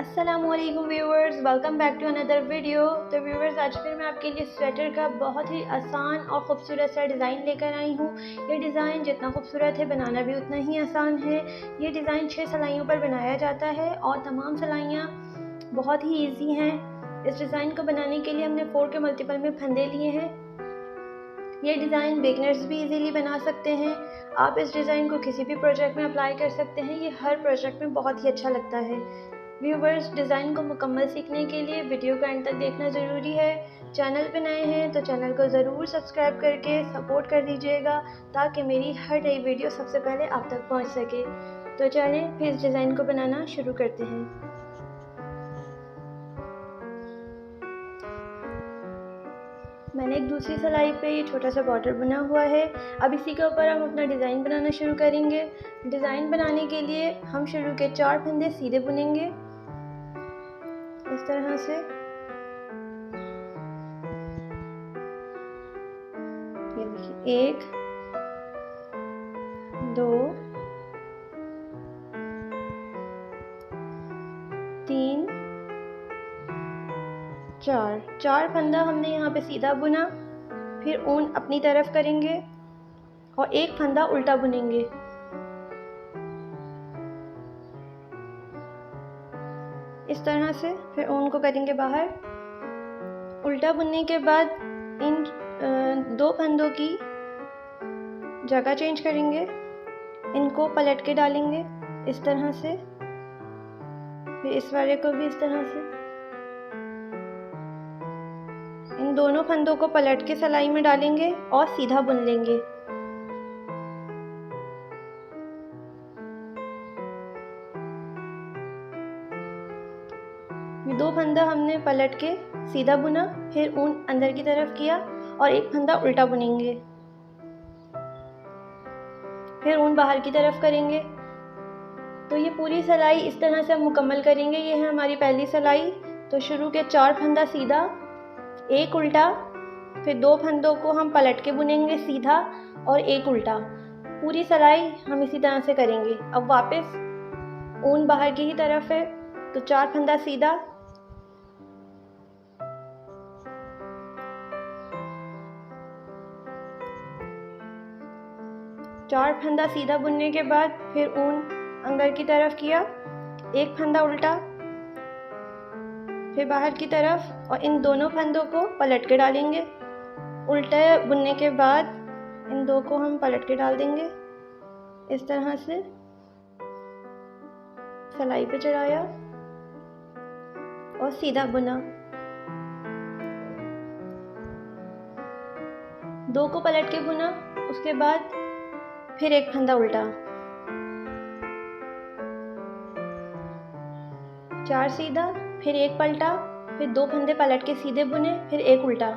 अस्सलामुअलैकुम viewers, welcome back to another video. तो viewers, आज फिर मैं आपके लिए स्वेटर का बहुत ही आसान और ख़ूबसूरत सा डिज़ाइन लेकर आई हूँ। ये डिज़ाइन जितना खूबसूरत है, बनाना भी उतना ही आसान है। ये डिज़ाइन 6 सिलाइयों पर बनाया जाता है और तमाम सिलाइयाँ बहुत ही ईजी हैं। इस डिज़ाइन को बनाने के लिए हमने 4 के मल्टीपल में फंदे लिए हैं। ये डिज़ाइन बिगनर्स भी इजीली बना सकते हैं। आप इस डिज़ाइन को किसी भी प्रोजेक्ट में अप्लाई कर सकते हैं। ये हर प्रोजेक्ट में बहुत ही अच्छा लगता है। व्यूवर्स, डिज़ाइन को मुकम्मल सीखने के लिए वीडियो को एंड तक देखना ज़रूरी है। चैनल पे नए हैं तो चैनल को ज़रूर सब्सक्राइब करके सपोर्ट कर दीजिएगा, ताकि मेरी हर नई वीडियो सबसे पहले आप तक पहुंच सके। तो चलें फिर इस डिज़ाइन को बनाना शुरू करते हैं। मैंने एक दूसरी सिलाई पे ये छोटा सा बॉर्डर बना हुआ है। अब इसी के ऊपर हम अपना डिज़ाइन बनाना शुरू करेंगे। डिज़ाइन बनाने के लिए हम शुरू के 4 फंदे सीधे बुनेंगे इस तरह से। ये देखिए, 1 2 3 4 फंदा हमने यहाँ पे सीधा बुना, फिर ऊन अपनी तरफ करेंगे और एक फंदा उल्टा बुनेंगे। इस तरह से फिर ऊन को करेंगे बाहर। उल्टा बुनने के बाद इन 2 फंदों की जगह चेंज करेंगे, इनको पलट के डालेंगे इस तरह से। फिर इस वाले को भी इस तरह से। इन दोनों फंदों को पलट के सिलाई में डालेंगे और सीधा बुन लेंगे। ये 2 फंदा हमने पलट के सीधा बुना, फिर ऊन अंदर की तरफ किया और एक फंदा उल्टा बुनेंगे, फिर ऊन बाहर की तरफ करेंगे। तो ये पूरी सिलाई इस तरह से हम मुकम्मल करेंगे। ये है हमारी पहली सिलाई। तो शुरू के 4 फंदा सीधा, एक उल्टा, फिर 2 फंदों को हम पलट के बुनेंगे सीधा और एक उल्टा। पूरी सिलाई हम इसी तरह से करेंगे। अब वापस ऊन बाहर की ही तरफ है, तो 4 फंदा सीधा, चार फंदा सीधा बुनने के बाद फिर ऊन अंदर की तरफ किया, एक फंदा उल्टा, फिर बाहर की तरफ, और इन दोनों फंदों को पलट के डालेंगे। उल्टा बुनने के बाद इन दो को हम पलट के डाल देंगे इस तरह से। सिलाई पे चढ़ाया और सीधा बुना। 2 को पलट के बुना, उसके बाद फिर एक फंदा उल्टा, 4 सीधा, फिर एक पलटा, फिर 2 फंदे पलट के सीधे बुने, फिर एक उल्टा,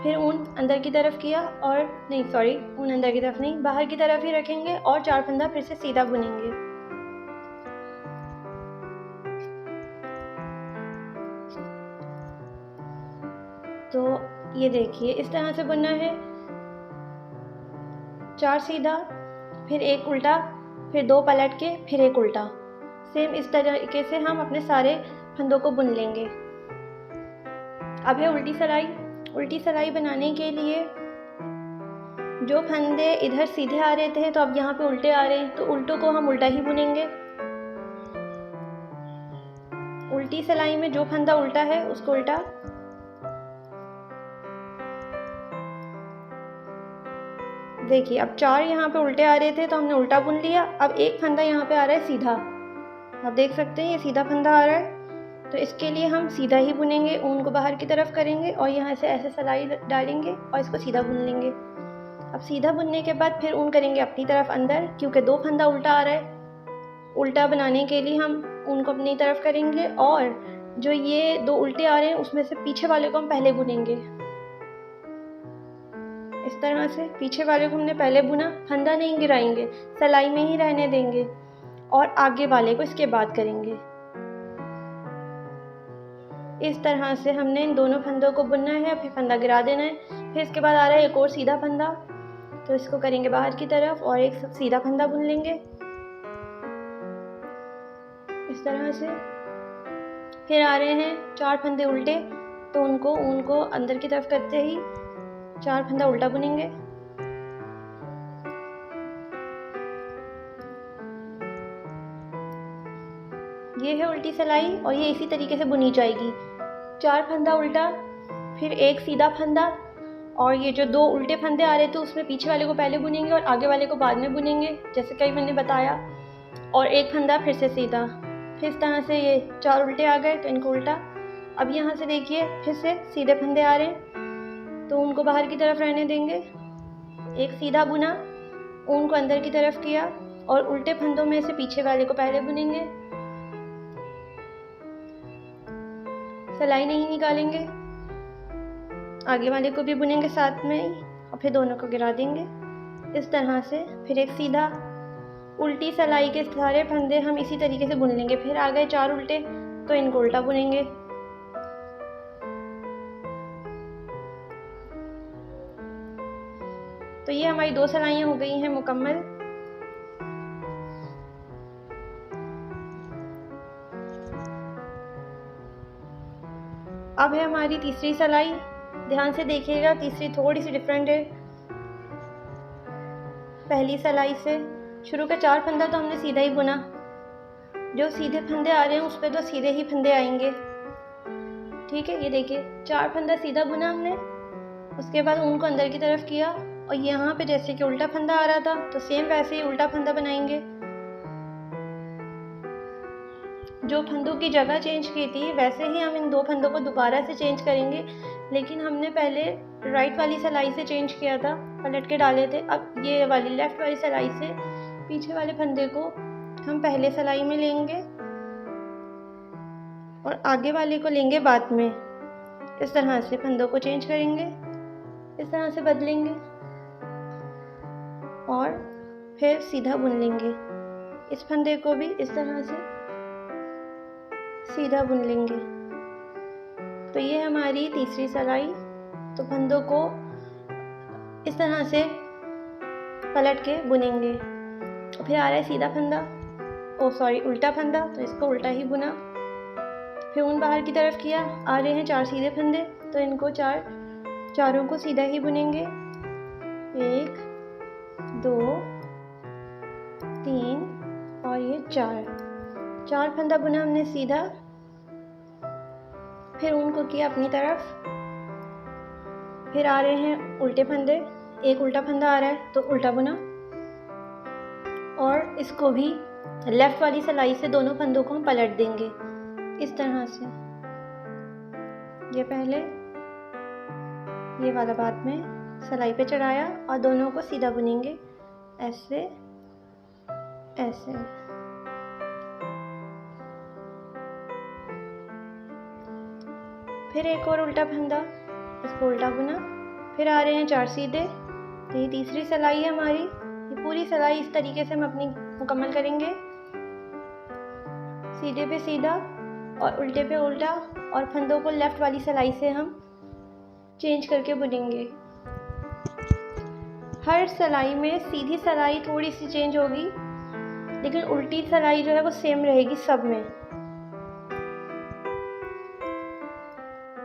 फिर ऊन अंदर की तरफ किया, और नहीं सॉरी, ऊन अंदर की तरफ नहीं, बाहर की तरफ ही रखेंगे और 4 फंदा फिर से सीधा बुनेंगे। तो ये देखिए, इस तरह से बुनना है। 4 सीधा, फिर एक उल्टा, फिर 2 पलट के, फिर एक उल्टा। सेम इस तरीके से हम अपने सारे फंदों को बुन लेंगे। अब है उल्टी सिलाई। उल्टी सिलाई बनाने के लिए जो फंदे इधर सीधे आ रहे थे, तो अब यहाँ पे उल्टे आ रहे हैं, तो उल्टों को हम उल्टा ही बुनेंगे। उल्टी सिलाई में जो फंदा उल्टा है उसको उल्टा, देखिए अब 4 यहाँ पे उल्टे आ रहे थे तो हमने उल्टा बुन लिया। अब एक फंदा यहाँ पे आ रहा है सीधा, आप देख सकते हैं ये सीधा फंदा आ रहा है। तो इसके लिए हम सीधा ही बुनेंगे, ऊन को बाहर की तरफ करेंगे और यहाँ से ऐसे सिलाई डालेंगे और इसको सीधा बुन लेंगे। अब सीधा बुनने के बाद फिर ऊन करेंगे अपनी तरफ अंदर, क्योंकि 2 फंदा उल्टा आ रहा है। उल्टा बनाने के लिए हम ऊन को अपनी तरफ करेंगे, और जो ये 2 उल्टे आ रहे हैं उसमें से पीछे वाले को हम पहले बुनेंगे इस तरह से। पीछे वाले को हमने पहले बुना, फंदा नहीं गिराएंगे, सिलाई में ही रहने देंगे, और आगे वाले को इसके बाद करेंगे। इस तरह से हमने इन दोनों फंदों को बुनना है, फिर फंदा गिरा देना है। फिर इसके बाद आ रहा है एक और सीधा फंदा, तो इसको करेंगे बाहर की तरफ और एक सीधा फंदा बुन लेंगे इस तरह से। फिर आ रहे हैं 4 फंदे उल्टे, तो उनको ऊन को अंदर की तरफ करते ही 4 फंदा उल्टा बुनेंगे। ये है उल्टी सिलाई और ये इसी तरीके से बुनी जाएगी। 4 फंदा उल्टा, फिर एक सीधा फंदा, और ये जो 2 उल्टे फंदे आ रहे थे उसमें पीछे वाले को पहले बुनेंगे और आगे वाले को बाद में बुनेंगे, जैसे कहीं मैंने बताया, और एक फंदा फिर से सीधा। फिर इस तरह से ये 4 उल्टे आ गए तो इनको उल्टा। अब यहाँ से देखिए फिर से सीधे फंदे आ रहे हैं, तो उनको बाहर की तरफ रहने देंगे। एक सीधा बुना, ऊन को अंदर की तरफ किया और उल्टे फंदों में से पीछे वाले को पहले बुनेंगे, सिलाई नहीं निकालेंगे। आगे वाले को भी बुनेंगे साथ में ही और फिर दोनों को गिरा देंगे इस तरह से। फिर एक सीधा, उल्टी सिलाई के सारे फंदे हम इसी तरीके से बुन लेंगे। फिर आ गए 4 उल्टे, तो इनको उल्टा बुनेंगे। तो ये हमारी 2 सिलाइयाँ हो गई हैं मुकम्मल। अब है हमारी तीसरी सिलाई। ध्यान से देखिएगा, तीसरी थोड़ी सी डिफरेंट है पहली सिलाई से। शुरू का 4 फंदा तो हमने सीधा ही बुना, जो सीधे फंदे आ रहे हैं उस पर तो सीधे ही फंदे आएंगे। ठीक है, ये देखिए 4 फंदा सीधा बुना हमने, उसके बाद ऊन को अंदर की तरफ किया और यहाँ पे जैसे कि उल्टा फंदा आ रहा था तो सेम वैसे ही उल्टा फंदा बनाएंगे। जो फंदों की जगह चेंज की थी वैसे ही हम इन 2 फंदों को दोबारा से चेंज करेंगे, लेकिन हमने पहले राइट वाली सिलाई से चेंज किया था, पलट के डाले थे। अब ये वाली लेफ़्ट वाली सिलाई से पीछे वाले फंदे को हम पहले सिलाई में लेंगे और आगे वाले को लेंगे बाद में। इस तरह से फंदों को चेंज करेंगे, इस तरह से बदलेंगे और फिर सीधा बुन लेंगे। इस फंदे को भी इस तरह से सीधा बुन लेंगे। तो ये हमारी तीसरी सिलाई। तो फंदों को इस तरह से पलट के बुनेंगे। फिर आ रहा है सीधा फंदा, उल्टा फंदा, तो इसको उल्टा ही बुना। फिर ऊन बाहर की तरफ किया, आ रहे हैं 4 सीधे फंदे, तो इनको चारों को सीधा ही बुनेंगे। 1 2 3 और ये 4 फंदा बुना हमने सीधा। फिर ऊन को किया अपनी तरफ। फिर आ रहे हैं उल्टे फंदे, एक उल्टा फंदा आ रहा है तो उल्टा बुना और इसको भी लेफ़्ट वाली सिलाई से दोनों फंदों को हम पलट देंगे इस तरह से। ये पहले, ये वाला बाद में सिलाई पे चढ़ाया और दोनों को सीधा बुनेंगे, ऐसे ऐसे। फिर एक और उल्टा फंदा, इसको उल्टा बुना। फिर आ रहे हैं 4 सीधे, तो ये तीसरी सिलाई है हमारी। ये पूरी सिलाई इस तरीके से हम अपनी मुकम्मल करेंगे, सीधे पे सीधा और उल्टे पे उल्टा, और फंदों को लेफ़्ट वाली सिलाई से हम चेंज करके बुनेंगे। हर सिलाई में सीधी सिलाई थोड़ी सी चेंज होगी, लेकिन उल्टी सिलाई जो है वो सेम रहेगी सब में।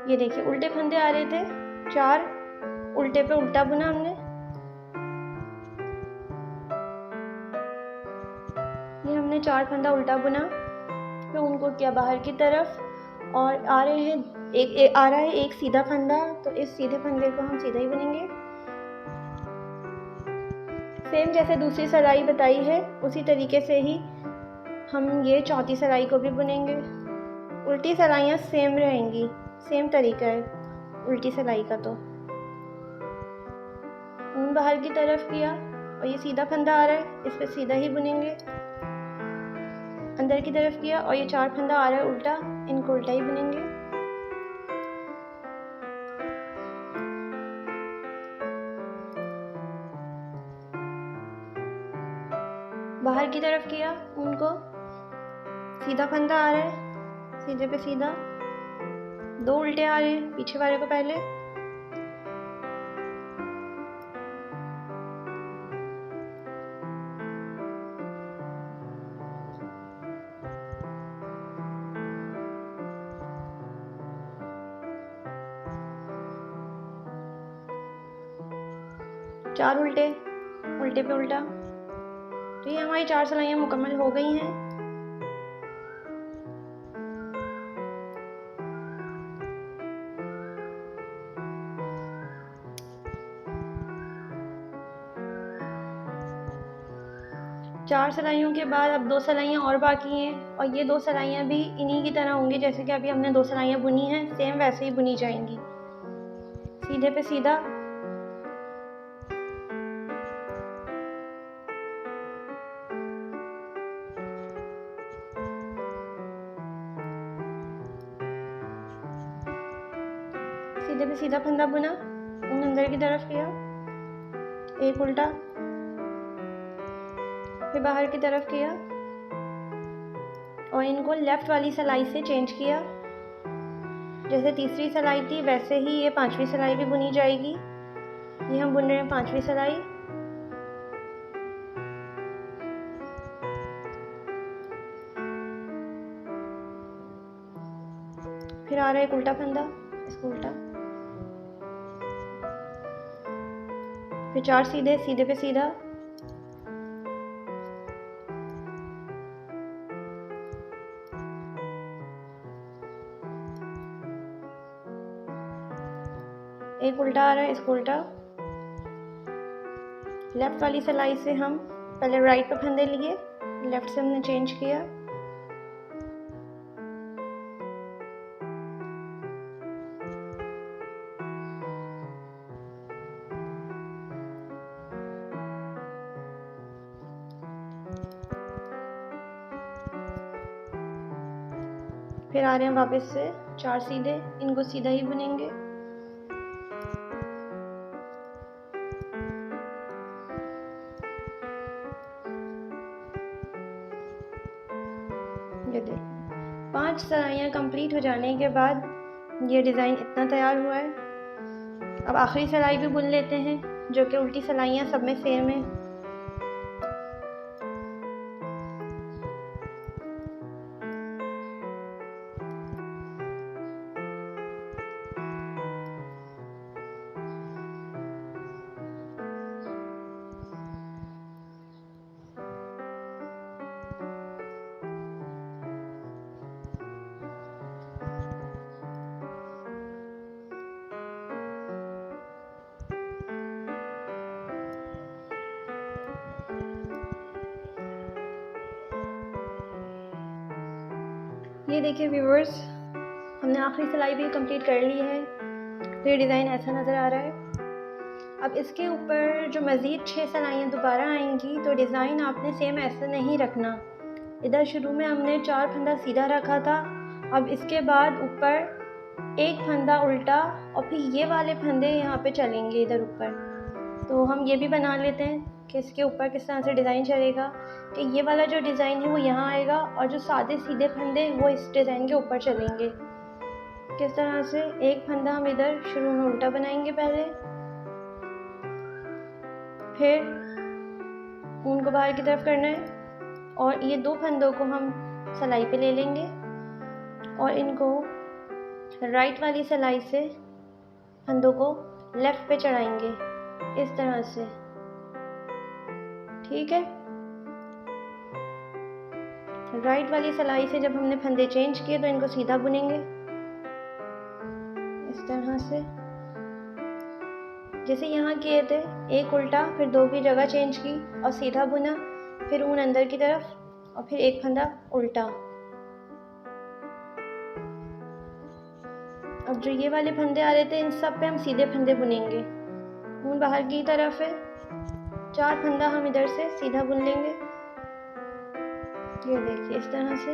ये देखिए उल्टे फंदे आ रहे थे 4, उल्टे पे उल्टा बुना हमने। ये हमने 4 फंदा उल्टा बुना, फिर उनको किया बाहर की तरफ और आ रहे हैं आ रहा है एक सीधा फंदा, तो इस सीधे फंदे को हम सीधा ही बुनेंगे। सेम जैसे दूसरी सिलाई बताई है उसी तरीके से ही हम ये चौथी सिलाई को भी बुनेंगे। उल्टी सिलाइयाँ सेम रहेंगी, सेम तरीका है उल्टी सिलाई का। तो ऊन बाहर की तरफ किया और ये सीधा फंदा आ रहा है, इस पर सीधा ही बुनेंगे। अंदर की तरफ किया और ये 4 फंदा आ रहा है उल्टा, इनको उल्टा ही बुनेंगे। बाहर की तरफ किया, ऊन को सीधा फंदा आ रहा है, सीधे पे सीधा, 2 उल्टे आ रहे हैं, पीछे वाले को पहले, 4 उल्टे, उल्टे पे उल्टा। तो ये हमारी 4 सिलाइयाँ मुकम्मल हो गई हैं। चार सिलाइयों के बाद अब 2 सिलाइयाँ और बाकी हैं, और ये 2 सिलाइयाँ भी इन्हीं की तरह होंगी जैसे कि अभी हमने 2 सिलाइयाँ बुनी हैं, सेम वैसे ही बुनी जाएंगी, सीधे पे सीधा। सीधे पे सीधा फंदा बुना, ऊन अंदर की तरफ किया, एक उल्टा, फिर बाहर की तरफ किया और इनको लेफ़्ट वाली सिलाई से चेंज किया। जैसे तीसरी सिलाई थी वैसे ही ये 5वीं सिलाई भी बुनी जाएगी। ये हम बुन रहे हैं 5वीं सिलाई। फिर आ रहा है एक उल्टा फंदा, इसको उल्टा, फिर 4 सीधे, सीधे पे सीधा, एक उल्टा आ रहा है, इसको उल्टा। लेफ़्ट वाली सिलाई से हम पहले राइट पे फंदे लिए, लेफ़्ट से हमने चेंज किया, फिर आ रहे हैं वापस से 4 सीधे, इनको सीधा ही बुनेंगे। ये देखिए 5 सिलाइयाँ कंप्लीट हो जाने के बाद ये डिज़ाइन इतना तैयार हुआ है। अब आखिरी सिलाई भी बुन लेते हैं जो कि उल्टी सिलाइयाँ सब में सेम है। ये देखिए व्यूअर्स, हमने आखिरी सिलाई भी कंप्लीट कर ली है। तो ये डिज़ाइन ऐसा नज़र आ रहा है। अब इसके ऊपर जो मज़ीद 6 सिलाइयाँ दोबारा आएंगी तो डिज़ाइन आपने सेम ऐसे नहीं रखना। इधर शुरू में हमने 4 फंदा सीधा रखा था, अब इसके बाद ऊपर एक फंदा उल्टा और फिर ये वाले फंदे यहाँ पे चलेंगे इधर ऊपर। तो हम ये भी बना लेते हैं कि इसके ऊपर किस तरह से डिज़ाइन चलेगा, कि ये वाला जो डिज़ाइन है वो यहाँ आएगा और जो सादे सीधे फंदे वो इस डिज़ाइन के ऊपर चलेंगे। किस तरह से, एक फंदा हम इधर शुरू में उल्टा बनाएंगे पहले, फिर ऊन को बाहर की तरफ करना है और ये 2 फंदों को हम सिलाई पे ले लेंगे और इनको राइट वाली सिलाई से फंदों को लेफ़्ट पे चढ़ाएंगे इस तरह से, ठीक है। राइट वाली सिलाई से जब हमने फंदे चेंज किए तो इनको सीधा बुनेंगे इस तरह से, जैसे यहाँ किए थे। एक उल्टा, फिर 2 की जगह चेंज की और सीधा बुना, फिर ऊन अंदर की तरफ और फिर एक फंदा उल्टा। अब जो ये वाले फंदे आ रहे थे इन सब पे हम सीधे फंदे बुनेंगे। ऊन बाहर की तरफ है, 4 फंदा हम इधर से सीधा बुन लेंगे। ये देखिए इस तरह से।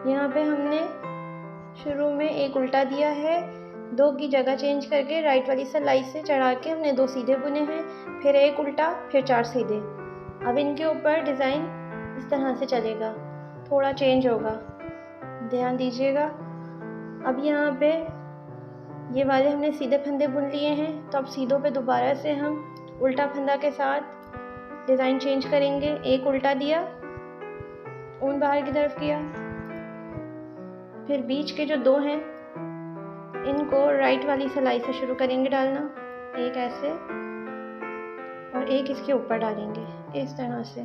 यहाँ पे हमने शुरू में एक उल्टा दिया है, 2 की जगह चेंज करके राइट वाली सिलाई से चढ़ा के हमने 2 सीधे बुने हैं, फिर एक उल्टा, फिर 4 सीधे। अब इनके ऊपर डिज़ाइन इस तरह से चलेगा, थोड़ा चेंज होगा, ध्यान दीजिएगा। अब यहाँ पे ये वाले हमने सीधे फंदे बुन लिए हैं, तो अब सीधों पे दोबारा से हम उल्टा फंदा के साथ डिज़ाइन चेंज करेंगे। एक उल्टा दिया, ऊन बाहर की तरफ किया, फिर बीच के जो दो हैं इनको राइट वाली सिलाई से शुरू करेंगे डालना, एक ऐसे और एक इसके ऊपर डालेंगे इस तरह से,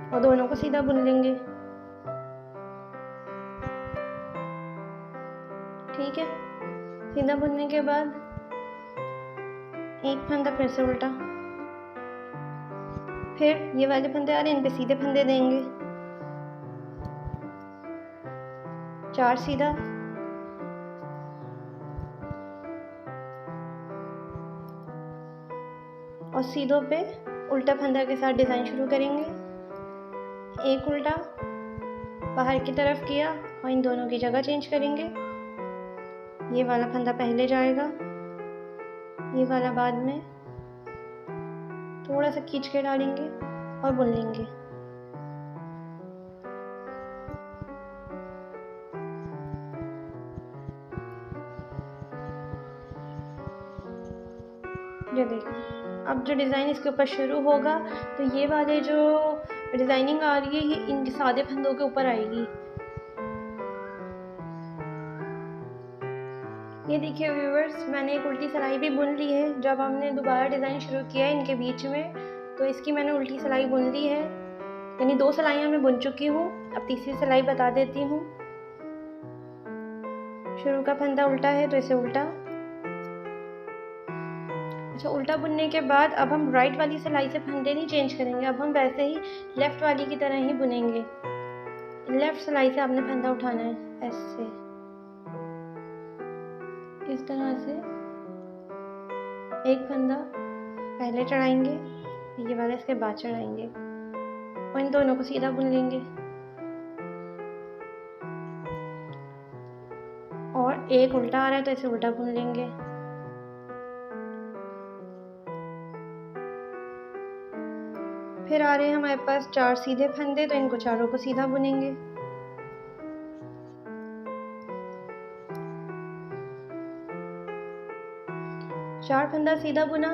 और दोनों को सीधा बुन लेंगे। ठीक है, सीधा बुनने के बाद एक फंदा फिर से उल्टा, फिर ये वाले फंदे आ रहे हैं इन पे सीधे फंदे देंगे, 4 सीधा, और सीधों पे उल्टा फंदा के साथ डिज़ाइन शुरू करेंगे। एक उल्टा बाहर की तरफ किया और इन दोनों की जगह चेंज करेंगे। ये वाला फंदा पहले जाएगा, ये वाला बाद में, थोड़ा सा खींच के डालेंगे और बुन लेंगे। ये देखिए, अब जो डिज़ाइन इसके ऊपर शुरू होगा तो ये वाले जो डिज़ाइनिंग आ रही है ये इन सादे फंदों के ऊपर आएगी। ये देखिए व्यूअर्स, मैंने एक उल्टी सिलाई भी बुन ली है। जब हमने दोबारा डिज़ाइन शुरू किया है इनके बीच में तो इसकी मैंने उल्टी सिलाई बुन ली है, यानी 2 सिलाइयाँ मैं बुन चुकी हूँ। अब तीसरी सिलाई बता देती हूँ। शुरू का फंदा उल्टा है तो इसे उल्टा, अच्छा उल्टा बुनने के बाद अब हम राइट वाली सिलाई से फंदे नहीं चेंज करेंगे, अब हम वैसे ही लेफ़्ट वाली की तरह ही बुनेंगे। लेफ़्ट सिलाई से आपने फंदा उठाना है ऐसे, इस तरह से एक फंदा पहले चढ़ाएंगे, ये वाला इसके बाद चढ़ाएंगे और इन दोनों को सीधा बुन लेंगे। और एक उल्टा आ रहा है तो इसे उल्टा बुन लेंगे। फिर आ रहे हैं हमारे पास 4 सीधे फंदे, तो इनको चारों को सीधा बुनेंगे। चार फंदा सीधा बुना,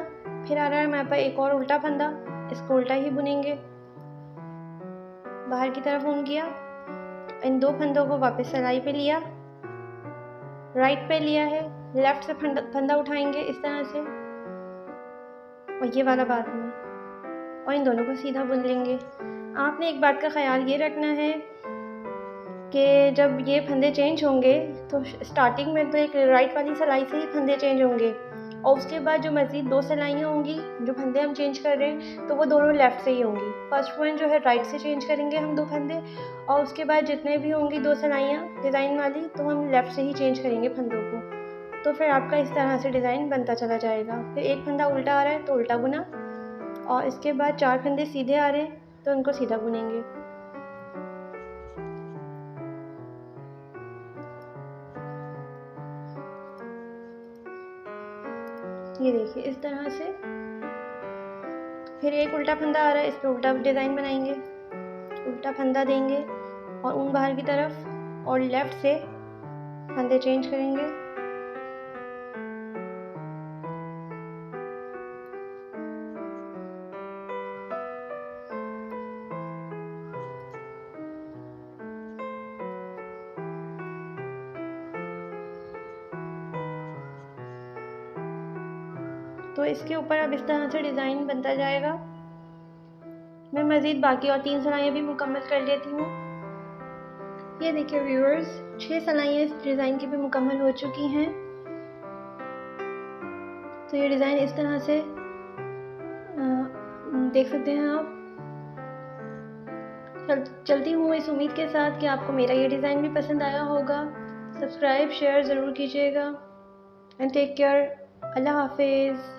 फिर आ रहा है हमारे पास एक और उल्टा फंदा, इसको उल्टा ही बुनेंगे। बाहर की तरफ ऑन किया, इन 2 फंदों को वापस सिलाई पे लिया, राइट पे लिया है, लेफ्ट से फंदा उठाएंगे इस तरह से, और ये वाला बाद में, और इन दोनों को सीधा बुन लेंगे। आपने एक बात का ख्याल ये रखना है कि जब ये फंदे चेंज होंगे तो स्टार्टिंग में तो एक राइट वाली सिलाई से ही फंदे चेंज होंगे, और उसके बाद जो मज़ीद 2 सिलाइयाँ होंगी जो फंदे हम चेंज कर रहे हैं तो वो दोनों लेफ़्ट से ही होंगी। फर्स्ट वन जो है राइट से चेंज करेंगे हम 2 फंदे, और उसके बाद जितने भी होंगी 2 सिलाइयाँ डिज़ाइन वाली तो हम लेफ़्ट से ही चेंज करेंगे फंदों को। तो फिर आपका इस तरह से डिज़ाइन बनता चला जाएगा। फिर एक फंदा उल्टा आ रहा है तो उल्टा बुना, और इसके बाद 4 फंदे सीधे आ रहे हैं तो उनको सीधा बुनेंगे। ये देखिए इस तरह से। फिर एक उल्टा फंदा आ रहा है, इस पर उल्टा डिज़ाइन बनाएंगे, उल्टा फंदा देंगे और ऊन बाहर की तरफ, और लेफ़्ट से फंदे चेंज करेंगे। तो इसके ऊपर अब इस तरह से डिज़ाइन बनता जाएगा। मैं मज़ीद बाकी और 3 सिलाइयाँ भी मुकम्मल कर लेती हूँ। ये देखिए व्यूअर्स, 6 सिलाइयाँ इस डिज़ाइन की भी मुकम्मल हो चुकी हैं। तो ये डिज़ाइन इस तरह से देख सकते हैं आप। चलती हूँ इस उम्मीद के साथ कि आपको मेरा ये डिज़ाइन भी पसंद आया होगा। सब्सक्राइब शेयर ज़रूर कीजिएगा एंड टेक केयर। अल्लाह हाफिज़।